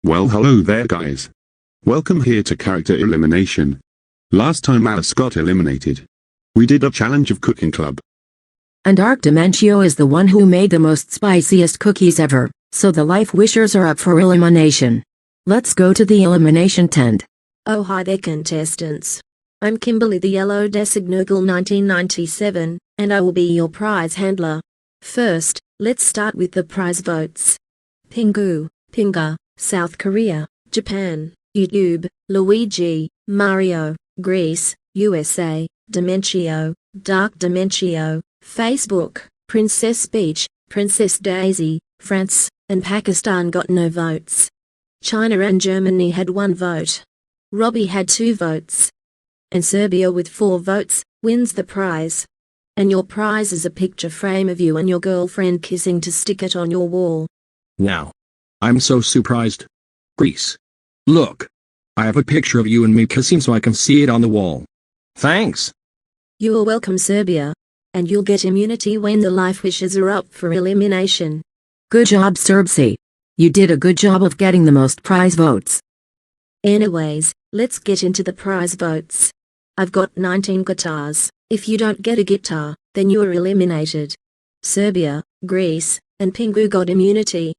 Well, hello there guys. Welcome here to Character Elimination. Last time Alice got eliminated. We did a challenge of cooking club. And Dimentio is the one who made the most spiciest cookies ever, so the life wishers are up for elimination. Let's go to the elimination tent. Oh hi there contestants. I'm Kimberly the Yellow Designogle 1997, and I will be your prize handler. First, let's start with the prize votes. Pingu, Pinga, South Korea, Japan, YouTube, Luigi, Mario, Greece, USA, Dimentio, Dark Dimentio, Facebook, Princess Peach, Princess Daisy, France, and Pakistan got no votes. China and Germany had 1 vote. Robbie had 2 votes. And Serbia with 4 votes, wins the prize. And your prize is a picture frame of you and your girlfriend kissing to stick it on your wall. Wow. I'm so surprised. Greece. Look. I have a picture of you and me kissing so I can see it on the wall. Thanks. You are welcome Serbia. And you'll get immunity when the life wishes are up for elimination. Good job Serbsi. You did a good job of getting the most prize votes. Anyways, let's get into the prize votes. I've got 19 guitars. If you don't get a guitar, then you are eliminated. Serbia, Greece, and Pingu got immunity.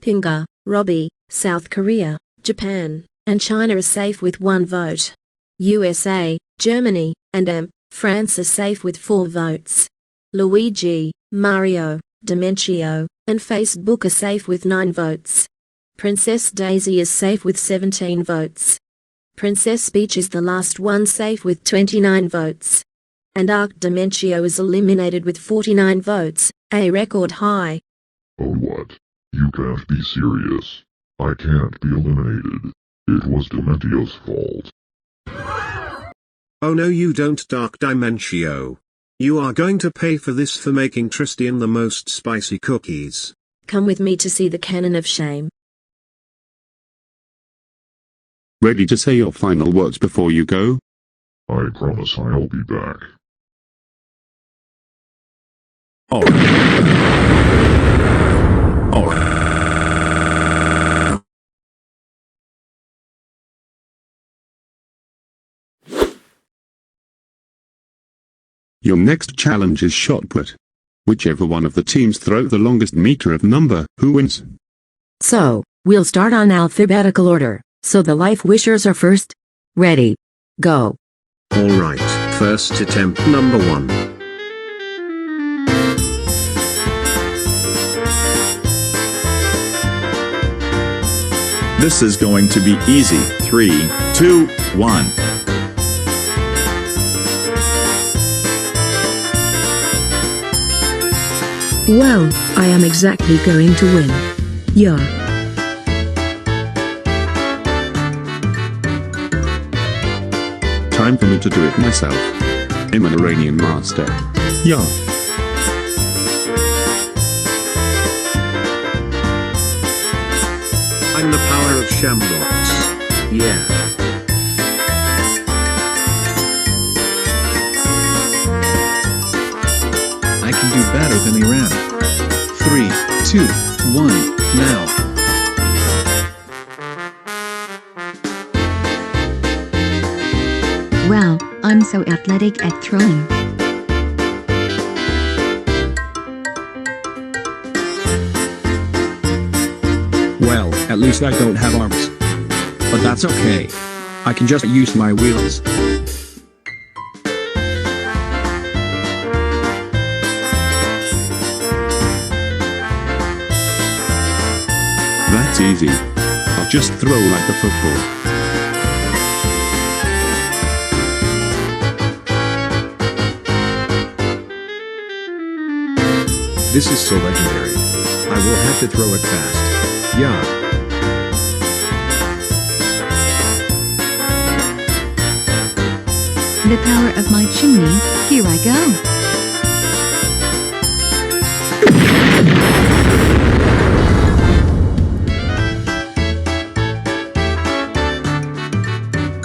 Pinga, Robbie, South Korea, Japan, and China are safe with 1 vote. USA, Germany, and France are safe with 4 votes. Luigi, Mario, Dimentio, and Facebook are safe with 9 votes. Princess Daisy is safe with 17 votes. Princess Peach is the last one safe with 29 votes. And Dark Dimentio is eliminated with 49 votes, a record high. Oh what? You can't be serious. I can't be eliminated. It was Dimentio's fault. Oh no you don't Dark Dimentio. You are going to pay for this for making Tristian the most spicy cookies. Come with me to see the cannon of shame. Ready to say your final words before you go? I promise I'll be back. Your next challenge is shot put. Whichever one of the teams throw the longest meter of number, who wins. So, we'll start on alphabetical order, so the life wishers are first. Ready. Go. Alright, first attempt number 1. This is going to be easy. 3, 2, 1. Well, I am exactly going to win. Yeah. Time for me to do it myself. I'm an Iranian master. Yeah. I'm the power of Shamrox. Yeah. I can do better than Iran. 3, 2, 1, now. Wow, I'm so athletic at throwing. Well, at least I don't have arms. But that's okay. I can just use my wheels. That's easy. I'll just throw like a football. This is so legendary. I will have to throw it fast. Yeah. The power of my chimney, here I go.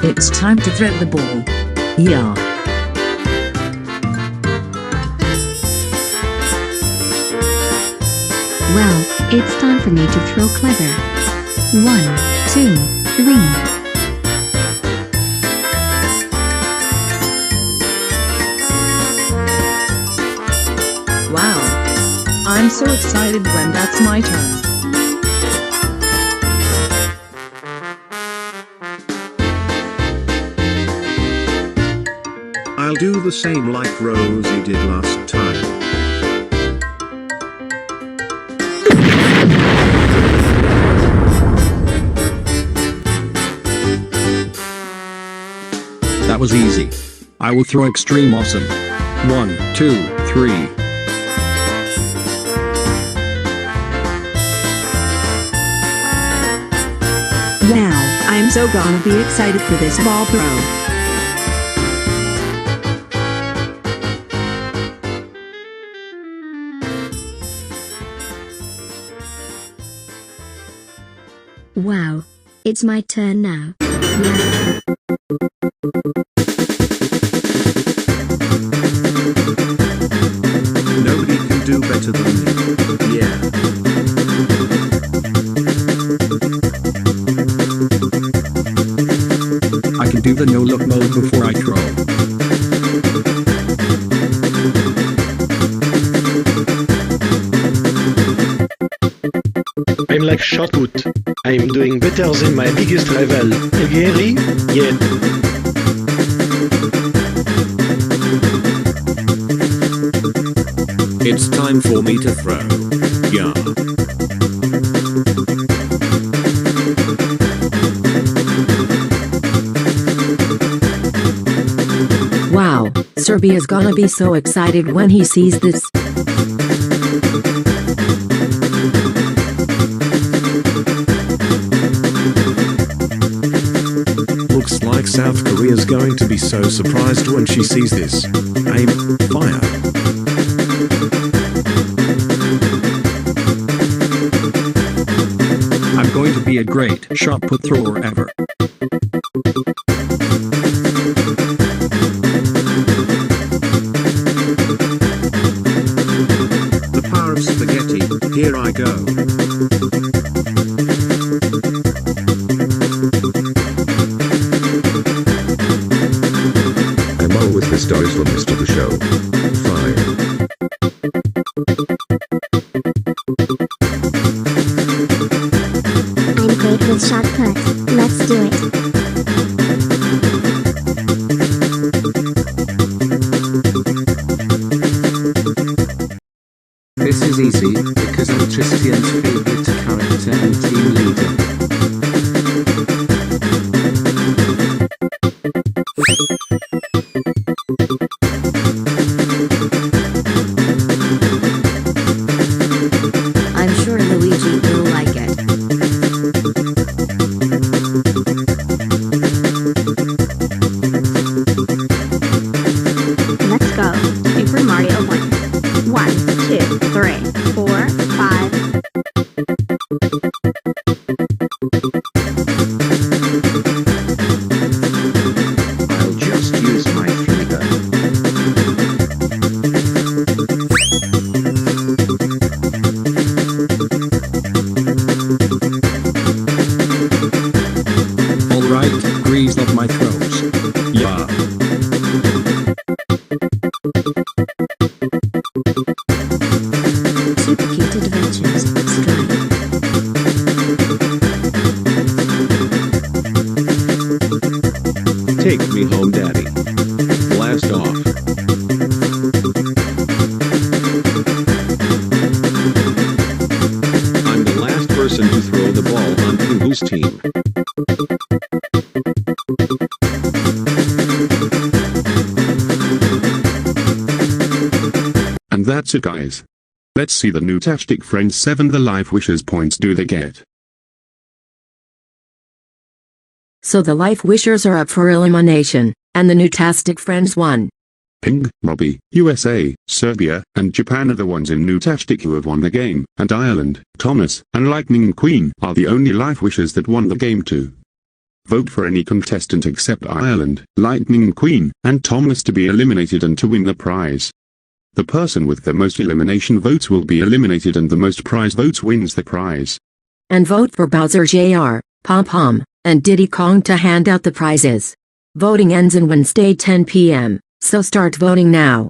It's time to throw the ball. Yeah. Well, it's time for me to throw clever. 1, 2, 3. Wow. I'm so excited when that's my turn. I'll do the same like Rosie did last time. That was easy. I will throw extreme awesome. 1, 2, 3. Wow, I'm so gonna be excited for this ball throw. Wow. It's my turn now. Yeah. Nobody can do better than me. Yeah. I can do the no-look mode before I throw. I'm like shot put. I'm doing better than my biggest rival. Gary? Yeah. It's time for me to throw. Yeah. Wow, Serbia's gonna be so excited when he sees this. Looks like South Korea's going to be so surprised when she sees this. Aim, fire. I'm going to be a great shot put thrower ever. The power of spaghetti, here I go. I'm always the stories from Mr. The Show. Fire. I'm great with shot put. Let's do it. This is easy, because I'm Tristian's favorite character and team leader. I'm sure Luigi will like it. Let's go. Super Mario 1. 1, 2, 3, 4, 5. I'll just use my finger. Alright, Grease love my throws. Yeah. Super cute adventures. Strike. Take me home, Daddy. Blast off. I'm the last person to throw the ball on Pingu's team. And that's it, guys. Let's see the new Tastic Friends 7 the Life Wishers points do they get. So the Life Wishers are up for elimination, and the new Tastic Friends won. Ping, Robbie, USA, Serbia, and Japan are the ones in New Tastic who have won the game, and Ireland, Thomas, and Lightning Queen are the only Life Wishers that won the game too. Vote for any contestant except Ireland, Lightning Queen, and Thomas to be eliminated and to win the prize. The person with the most elimination votes will be eliminated and the most prize votes wins the prize. And vote for Bowser Jr. Pom Pom, and Diddy Kong to hand out the prizes. Voting ends on Wednesday 10 p.m., so start voting now.